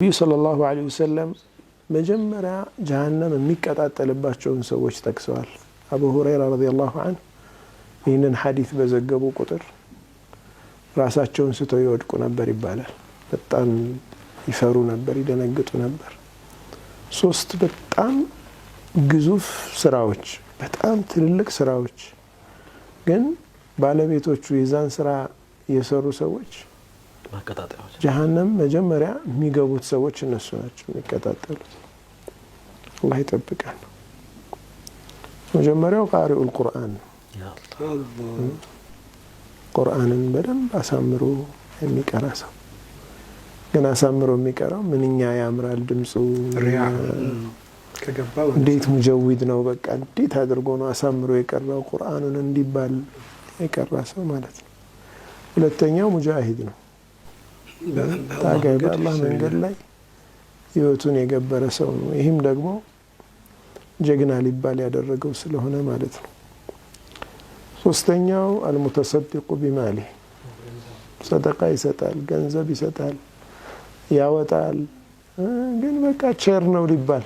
ነብዩ ሰለላሁ ዐለይሂ ወሰለም መጀመሪያ ጀሃነም የሚቀጣጠልባቸውን ሰዎች ጠቅሰዋል። አቡ ሁረይራ ረዲየላሁ ዐንሁ ይህንን ሐዲስ በዘገቡ ቁጥር ራሳቸውን ስተው ይወድቁ ነበር ይባላል። በጣም ይፈሩ ነበር፣ ይደነግጡ ነበር። ሶስት በጣም ግዙፍ ስራዎች፣ በጣም ትልልቅ ስራዎች ግን ባለቤቶቹ የዛን ስራ የሰሩ ሰዎች ማቀጣጣዮች ጀሃነም መጀመሪያ የሚገቡት ሰዎች እነሱ ናቸው የሚቀጣጠሉት። አላህ ይጠብቀን። መጀመሪያው ቃሪኡል ቁርአን ነው። ቁርአንን በደንብ አሳምሮ የሚቀራ ሰው ግን አሳምሮ የሚቀራው ምንኛ ያምራል ድምጹ፣ እንዴት ሙጀዊድ ነው፣ በቃ እንዴት አድርጎ ነው አሳምሮ የቀራው ቁርአኑን እንዲባል የቀራ ሰው ማለት ነው። ሁለተኛው ሙጃሂድ ነው። ታጋይ በአላህ መንገድ ላይ ህይወቱን የገበረ ሰው ነው። ይህም ደግሞ ጀግና ሊባል ያደረገው ስለሆነ ማለት ነው። ሶስተኛው አልሙተሰዲቁ ቢማሊ ሰደቃ ይሰጣል፣ ገንዘብ ይሰጣል፣ ያወጣል፣ ግን በቃ ቸር ነው ሊባል